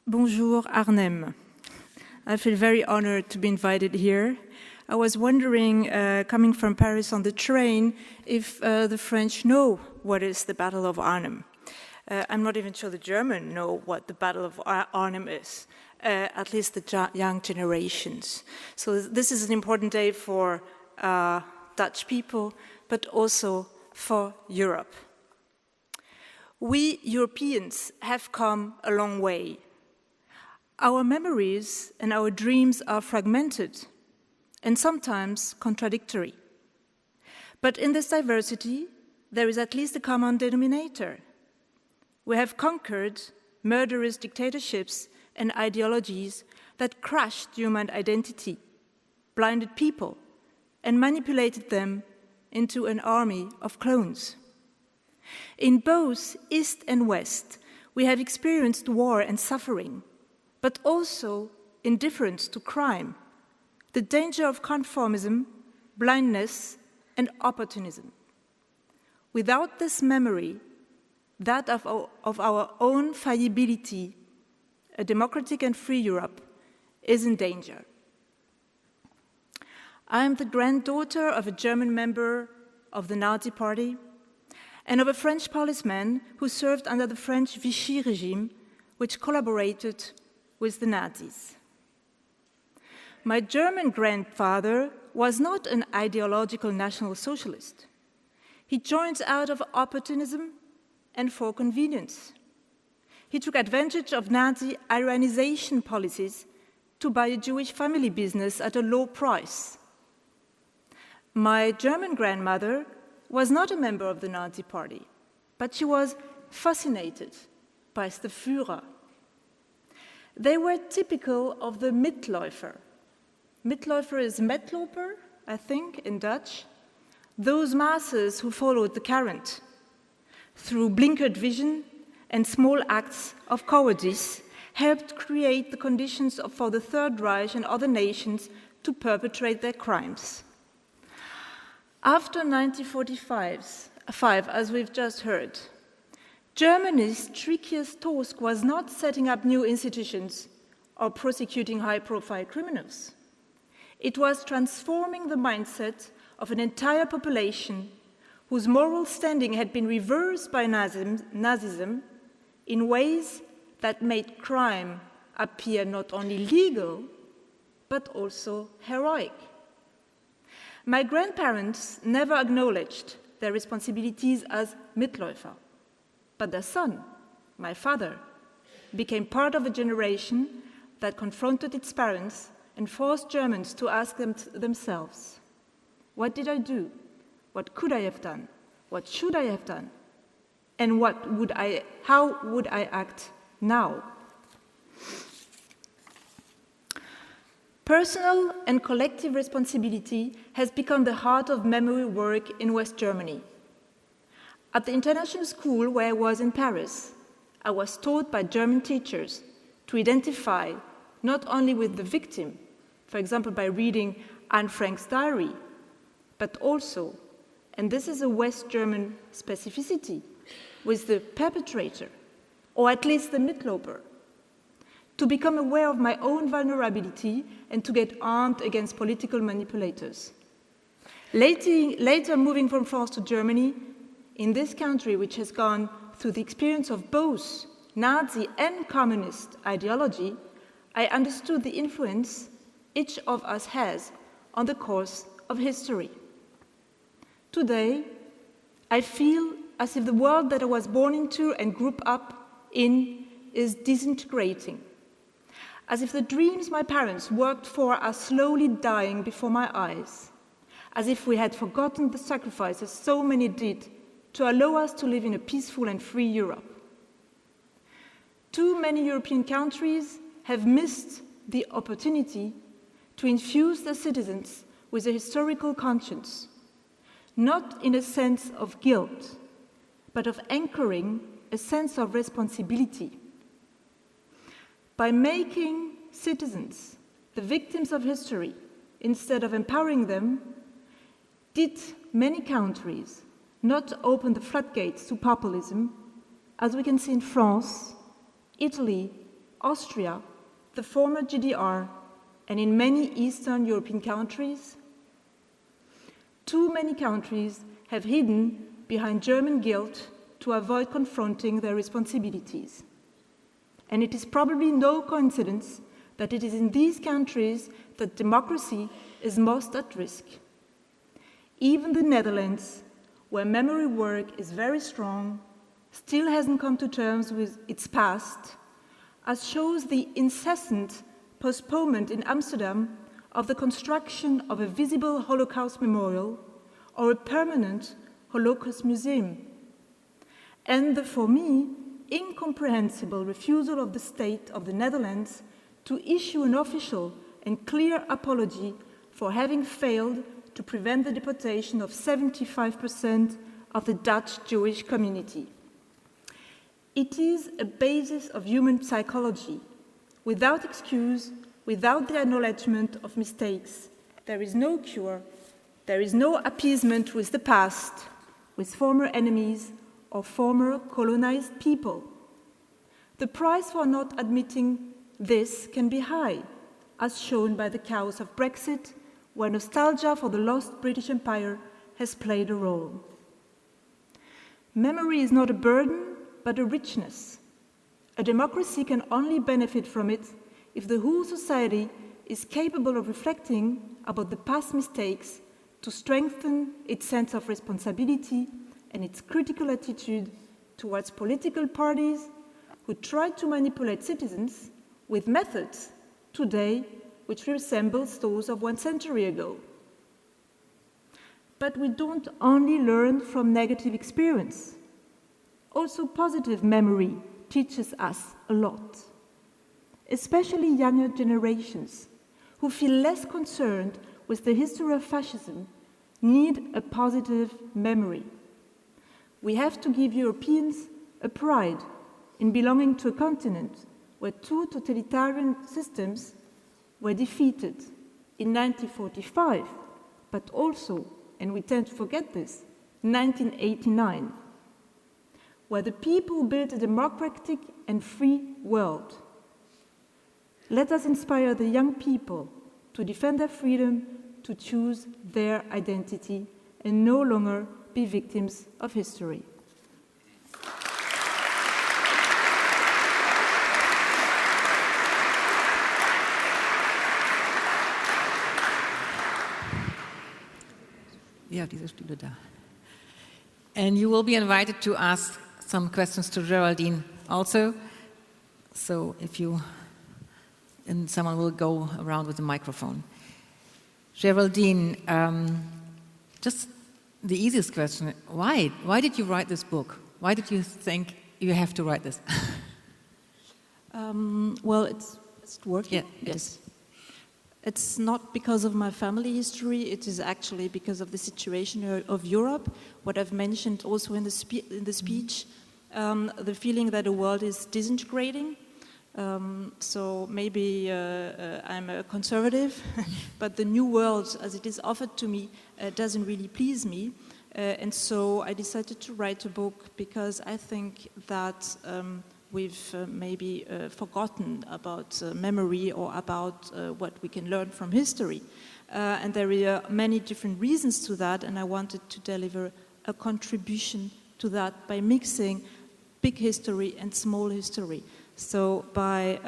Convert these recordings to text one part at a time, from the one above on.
Bonjour Arnhem. I feel very honored to be invited here. I was wondering, coming from Paris on the train, if the French know what is the Battle of Arnhem. I'm not even sure the Germans know what the Battle of Arnhem is, at least the young generations. So this is an important day for Dutch people, but also for Europe. We Europeans have come a long way. Our memories and our dreams are fragmented and sometimes contradictory. But in this diversity, there is at least a common denominator. We have conquered murderous dictatorships and ideologies that crushed human identity, blinded people, and manipulated them into an army of clones. In both East and West, we have experienced war and suffering, but also indifference to crime, the danger of conformism, blindness, and opportunism. Without this memory, that of our own fallibility, a democratic and free Europe is in danger. I am the granddaughter of a German member of the Nazi Party and of a French policeman who served under the French Vichy regime, which collaborated with the Nazis. My German grandfather was not an ideological National Socialist. He joined out of opportunism and for convenience. He took advantage of Nazi Iranization policies to buy a Jewish family business at a low price. My German grandmother was not a member of the Nazi Party, but she was fascinated by the Führer. They were typical of the Mitläufer. Mitläufer is Metloper, I think, in Dutch. Those masses who followed the current. Through blinkered vision and small acts of cowardice, helped create the conditions for the Third Reich and other nations to perpetrate their crimes. After 1945, as we've just heard, Germany's trickiest task was not setting up new institutions or prosecuting high-profile criminals. It was transforming the mindset of an entire population whose moral standing had been reversed by Nazism in ways that made crime appear not only legal, but also heroic. My grandparents never acknowledged their responsibilities as Mitläufer, but their son, my father, became part of a generation that confronted its parents and forced Germans to ask themselves, what did I do? What could I have done? What should I have done? And how would I act now? Personal and collective responsibility has become the heart of memory work in West Germany. At the international school where I was in Paris, I was taught by German teachers to identify not only with the victim, for example by reading Anne Frank's diary, but also, and this is a West German specificity, with the perpetrator, or at least the Mitläufer, to become aware of my own vulnerability and to get armed against political manipulators. Later moving from France to Germany, in this country which has gone through the experience of both Nazi and communist ideology, I understood the influence each of us has on the course of history. Today, I feel as if the world that I was born into and grew up in is disintegrating, as if the dreams my parents worked for are slowly dying before my eyes, as if we had forgotten the sacrifices so many did to allow us to live in a peaceful and free Europe. Too many European countries have missed the opportunity to infuse their citizens with a historical conscience, not in a sense of guilt, but of anchoring a sense of responsibility. By making citizens the victims of history instead of empowering them, did many countries not open the floodgates to populism, as we can see in France, Italy, Austria, the former GDR, and in many Eastern European countries? Too many countries have hidden behind German guilt to avoid confronting their responsibilities. And it is probably no coincidence that it is in these countries that democracy is most at risk. Even the Netherlands, where memory work is very strong, still hasn't come to terms with its past, as shows the incessant postponement in Amsterdam of the construction of a visible Holocaust memorial or a permanent Holocaust museum, and the, for me, incomprehensible refusal of the state of the Netherlands to issue an official and clear apology for having failed to prevent the deportation of 75% of the Dutch Jewish community. It is a basis of human psychology. Without excuse, without the acknowledgement of mistakes, there is no cure, there is no appeasement with the past, with former enemies or former colonized people. The price for not admitting this can be high, as shown by the chaos of Brexit, where nostalgia for the lost British Empire has played a role. Memory is not a burden, but a richness. A democracy can only benefit from it if the whole society is capable of reflecting about the past mistakes to strengthen its sense of responsibility and its critical attitude towards political parties who try to manipulate citizens with methods today which resembles those of 1 century ago. But we don't only learn from negative experience. Also, positive memory teaches us a lot. Especially younger generations who feel less concerned with the history of fascism need a positive memory. We have to give Europeans a pride in belonging to a continent where 2 totalitarian systems were defeated in 1945, but also, and we tend to forget this, 1989, where the people built a democratic and free world. Let us inspire the young people to defend their freedom, to choose their identity, and no longer be victims of history. Ja, diese Stühle da. And you will be invited to ask some questions to Géraldine also. So if you, and someone will go around with the microphone. Géraldine, just the easiest question, why? Why did you write this book? Why did you think you have to write this? Well, it's working. Yeah, yes. It's not because of my family history, it is actually because of the situation of Europe, what I've mentioned also in the speech, the feeling that the world is disintegrating. So maybe I'm a conservative, but the new world, as it is offered to me, doesn't really please me. And so I decided to write a book because I think that we've maybe forgotten about memory or about what we can learn from history. And there are many different reasons to that, and I wanted to deliver a contribution to that by mixing big history and small history. So by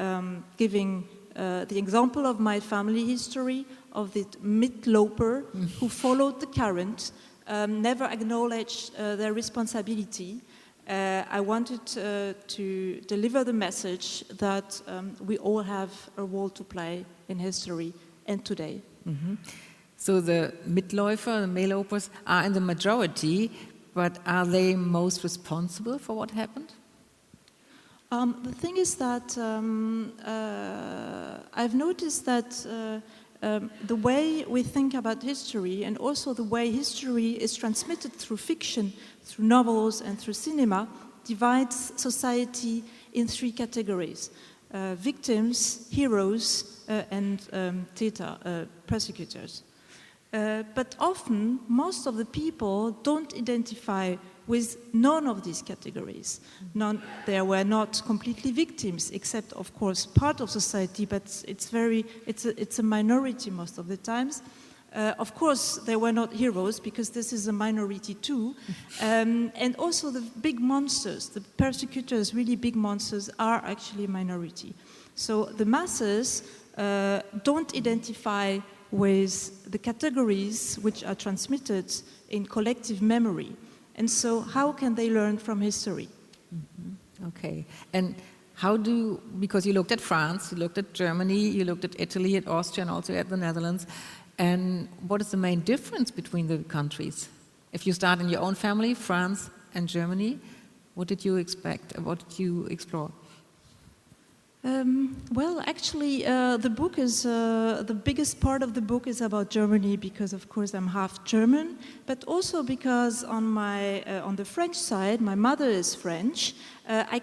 giving the example of my family history, of the midloper who followed the current, never acknowledged their responsibility, I wanted to deliver the message that we all have a role to play in history and today. Mm-hmm. So the Mitläufer, the Mehlopers, are in the majority, but are they most responsible for what happened? The thing is that I've noticed that the way we think about history and also the way history is transmitted through fiction, through novels and through cinema divides society in 3 categories. Victims, heroes and persecutors. But often most of the people don't identify with none of these categories. They were not completely victims, except, of course, part of society, but it's a minority most of the times. Of course, they were not heroes, because this is a minority too. And also the big monsters, the persecutors, really big monsters, are actually a minority. So the masses don't identify with the categories which are transmitted in collective memory. And so how can they learn from history? Mm-hmm. Okay. And because you looked at France, you looked at Germany, you looked at Italy, at Austria, and also at the Netherlands. And what is the main difference between the countries? If you start in your own family, France and Germany, what did you expect? What did you explore? Well, actually, the book is the biggest part of the book is about Germany, because, of course, I'm half German, but also because on the French side, my mother is French. I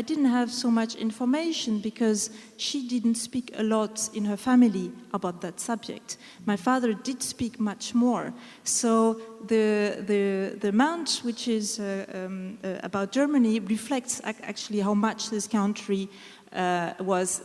didn't have so much information because she didn't speak a lot in her family about that subject. My father did speak much more. So the amount which is about Germany reflects actually how much this country was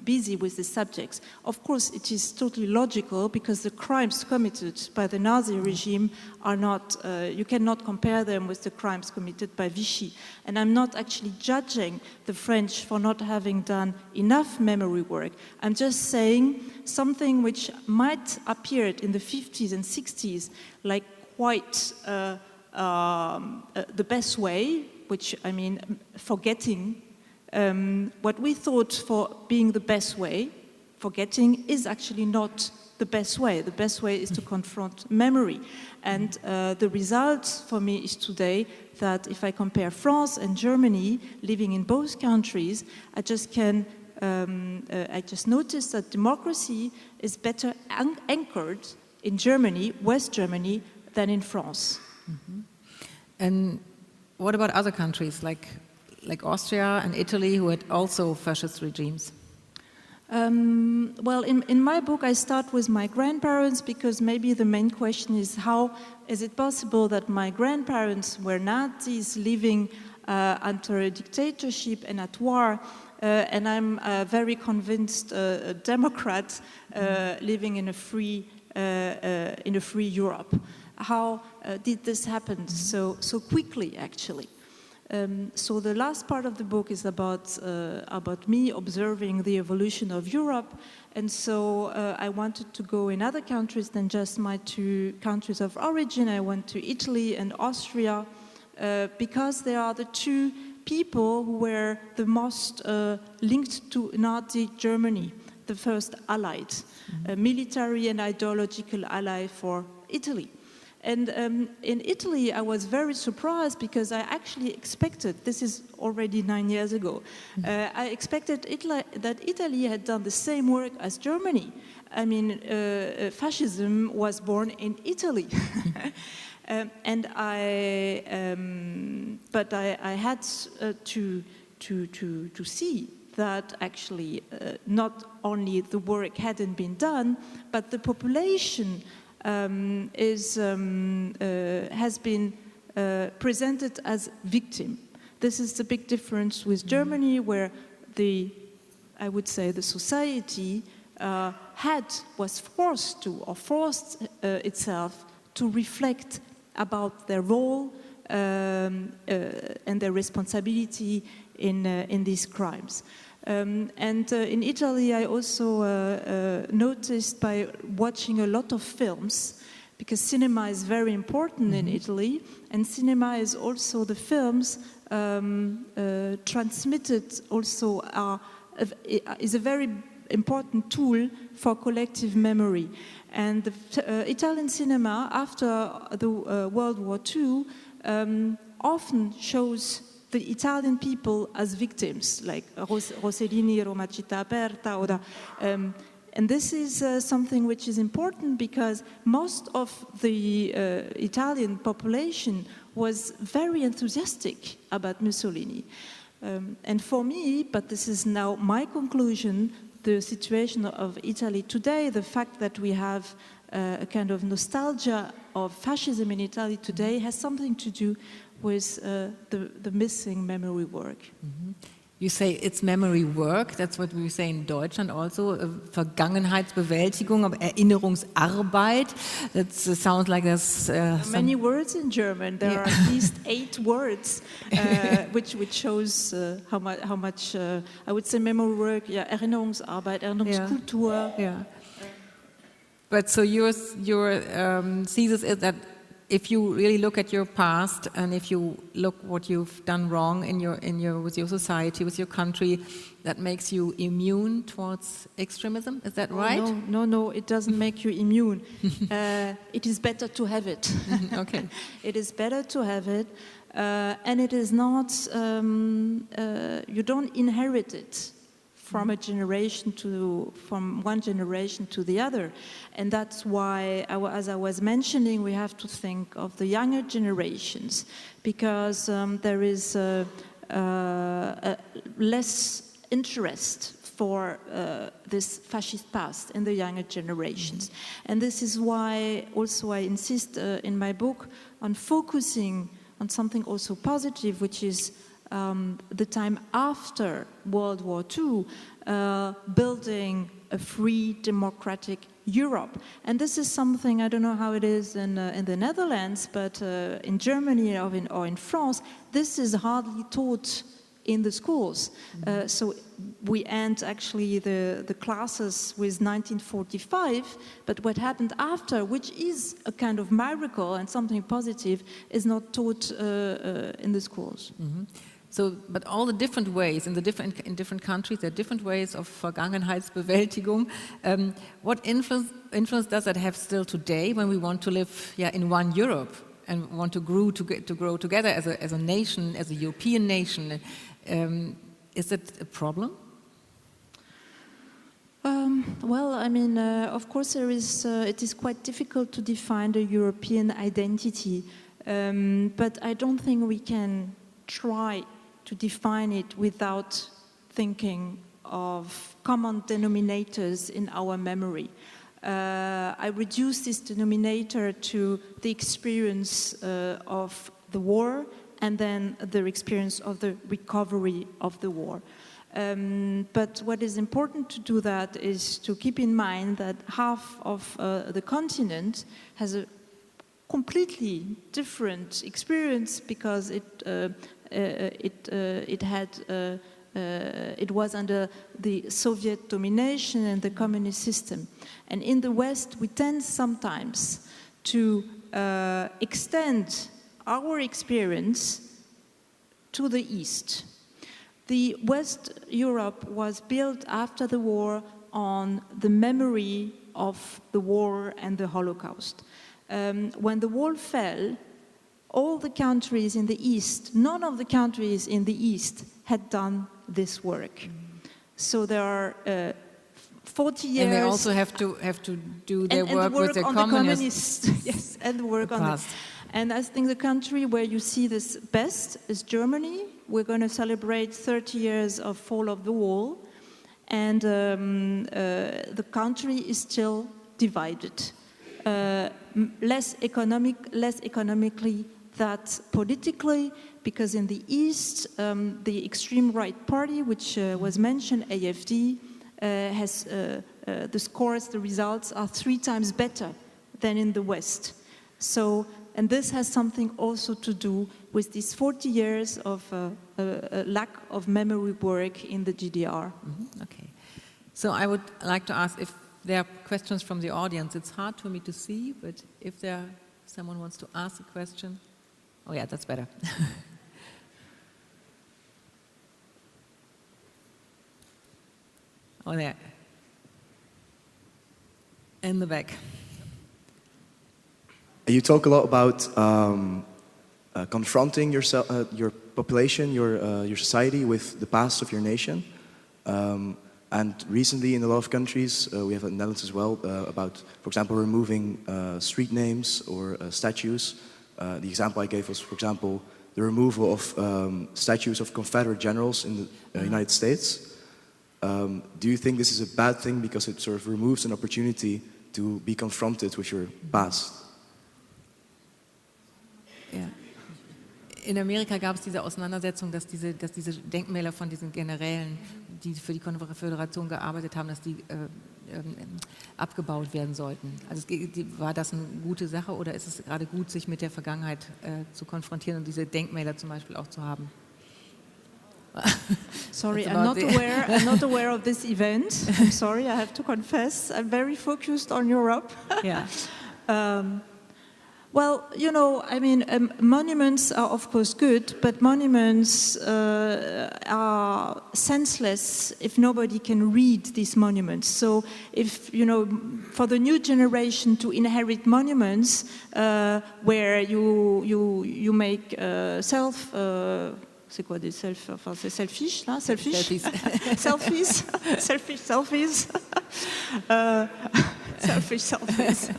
busy with the subjects. Of course, it is totally logical, because the crimes committed by the Nazi regime are not, you cannot compare them with the crimes committed by Vichy. And I'm not actually judging the French for not having done enough memory work. I'm just saying something which might appear in the 50s and 60s like quite the best way, which, I mean, forgetting what we thought for being the best way, forgetting is actually not the best way. The best way is to confront memory. And the result for me is today that if I compare France and Germany, living in both countries, I just noticed that democracy is better anchored in Germany, West Germany, than in France. Mm-hmm. And what about other countries like Austria and Italy, who had also fascist regimes? Well, in my book, I start with my grandparents, because maybe the main question is, how is it possible that my grandparents were Nazis living under a dictatorship and at war, and I'm a very convinced Democrat living in a free Europe. How did this happen so quickly, actually? So the last part of the book is about me observing the evolution of Europe, and so I wanted to go in other countries than just my two countries of origin. I went to Italy and Austria because they are the two people who were the most linked to Nazi Germany, the first allied, military and ideological ally for Italy. And in Italy, I was very surprised, because I actually expected, this is already 9 years ago, I expected that Italy had done the same work as Germany. I mean, fascism was born in Italy. But I had to see that actually not only the work hadn't been done, but the population has been presented as victim. This is the big difference with Germany, where I would say the society was forced itself to reflect about their role and their responsibility in these crimes. And in Italy, I also noticed by watching a lot of films, because cinema is very important in Italy, and cinema is also the films transmitted also is a very important tool for collective memory. And the Italian cinema, after the World War II, often shows the Italian people as victims, like Rossellini, Roma Città Aperta, and this is something which is important, because most of the Italian population was very enthusiastic about Mussolini. And for me, but this is now my conclusion, the situation of Italy today, the fact that we have a kind of nostalgia of fascism in Italy today has something to do with the missing memory work. Mm-hmm. You say it's memory work, that's what we say in Deutschland also, Vergangenheitsbewältigung, Erinnerungsarbeit. That sounds like there's many words in German. There are at least 8 words, which shows how much I would say memory work. Yeah, Erinnerungsarbeit, Erinnerungskultur. Yeah. But so your thesis is that if you really look at your past and if you look what you've done wrong with your society, with your country, that makes you immune towards extremism. Is that right? No, it doesn't make you immune. It is better to have it. Okay. It is better to have it, and it is not. You don't inherit it from from one generation to the other. And that's why, as I was mentioning, we have to think of the younger generations, because there is less interest for this fascist past in the younger generations. And this is why also I insist in my book on focusing on something also positive, which is the time after World War II, building a free, democratic Europe. And this is something, I don't know how it is in the Netherlands, but in Germany or in France, this is hardly taught in the schools. So we end actually the classes with 1945, but what happened after, which is a kind of miracle and something positive, is not taught in the schools. Mm-hmm. So, but all the different ways in different countries, there are different ways of Vergangenheitsbewältigung. What influence does that have still today when we want to live in one Europe and want to grow together as a nation, as a European nation? Is that a problem? Well, I mean, of course, it is quite difficult to define the European identity, but I don't think we can try to define it without thinking of common denominators in our memory. I reduce this denominator to the experience of the war and then the experience of the recovery of the war. But what is important to do that is to keep in mind that half of the continent has a completely different experience because it was under the Soviet domination and the communist system. And in the West, we tend sometimes to extend our experience to the East. The West Europe was built after the war on the memory of the war and the Holocaust. When the wall fell, all the countries in the East, none of the countries in the East had done this work. So there are 40 years... And they also have to do their work with their communists. Yes, and the work on past. And I think the country where you see this best is Germany. We're going to celebrate 30 years of fall of the wall. And the country is still divided. Less economically than politically, because in the East, the extreme right party, which was mentioned, AfD, has the results are 3 times better than in the West. So, and this has something also to do with these 40 years of lack of memory work in the GDR. Mm-hmm. Okay. So I would like to ask if there are questions from the audience. It's hard for me to see, but if someone wants to ask a question. Oh yeah, that's better. Oh, there. In the back. You talk a lot about confronting yourself, your population, your society with the past of your nation. And recently, in a lot of countries, we have in the Netherlands as well, about, for example, removing street names or statues. The example I gave was, for example, the removal of statues of Confederate generals in the United States. Do you think this is a bad thing because it sort of removes an opportunity to be confronted with your past. Ja. In Amerika gab es diese Auseinandersetzung, dass diese Denkmäler von diesen Generälen, die für die Konföderation gearbeitet haben, dass die abgebaut werden sollten. Also war das eine gute Sache oder ist es gerade gut, sich mit der Vergangenheit zu konfrontieren und diese Denkmäler zum Beispiel auch zu haben? Sorry, I'm not aware of this event. I'm sorry, I have to confess. I'm very focused on Europe. Yeah. Well, you know, I mean, monuments are of course good, but monuments are senseless if nobody can read these monuments. So if, you know, for the new generation to inherit monuments where you make c'est quoi des selfies? Enfin, c'est selfish, là? Selfish? Selfies. Selfish selfies. Selfish selfies.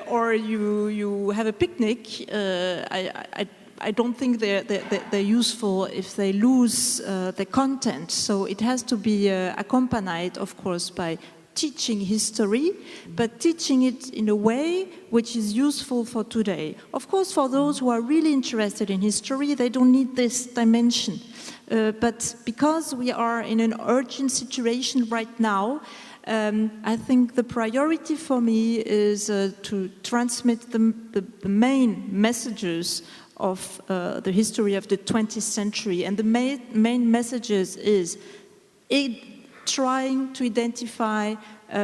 Or you have a picnic. I don't think they're useful if they lose the content. So it has to be accompanied, of course, by teaching history, but teaching it in a way which is useful for today. Of course, for those who are really interested in history, they don't need this dimension. But because we are in an urgent situation right now, I think the priority for me is to transmit the main messages of the history of the 20th century. And the main messages is trying to identify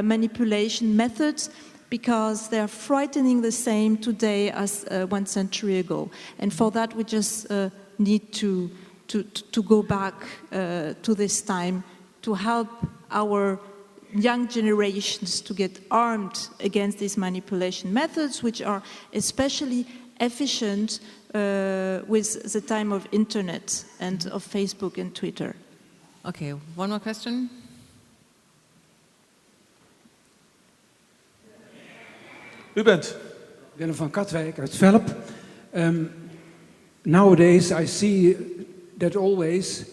manipulation methods because they are frightening the same today as 1 century ago. And for that we just need to go back to this time to help our young generations to get armed against these manipulation methods, which are especially efficient with the time of internet and of Facebook and Twitter. Okay, one more question. U bent. Willem van Katwijk uit Velp. Nowadays I see that always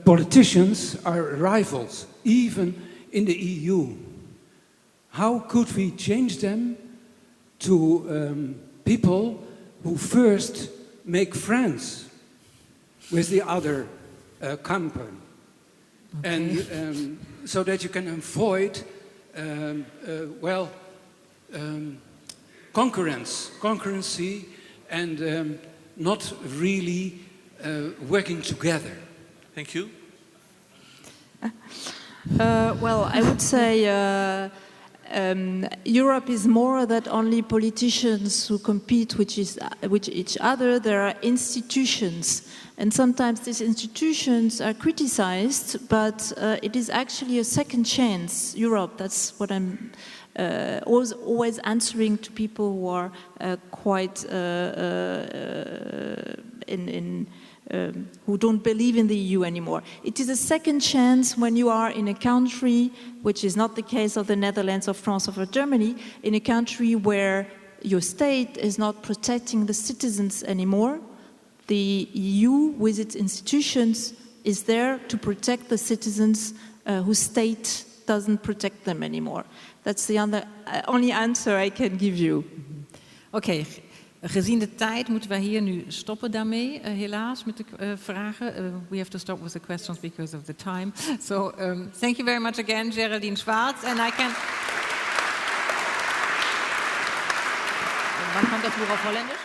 politicians are rivals, even in the EU. How could we change them to people who first make friends with the other company? Okay. And so that you can avoid, concurrency and not really working together. Thank you. Well, I would say Europe is more than only politicians who compete with each other. There are institutions, and sometimes these institutions are criticized, but it is actually a second chance. Europe, that's what I'm always answering to people who are quite who don't believe in the EU anymore. It is a second chance when you are in a country, which is not the case of the Netherlands or France or Germany, in a country where your state is not protecting the citizens anymore. The EU, with its institutions, is there to protect the citizens whose state doesn't protect them anymore. That's the only answer I can give you. Okay. Gezien de tijd moeten wij hier nu stoppen daarmee, helaas, met de vragen. We have to stop with the questions because of the time. So, thank you very much again, Géraldine Schwarz. And I can... Wann kommt der Flur auf Holländisch?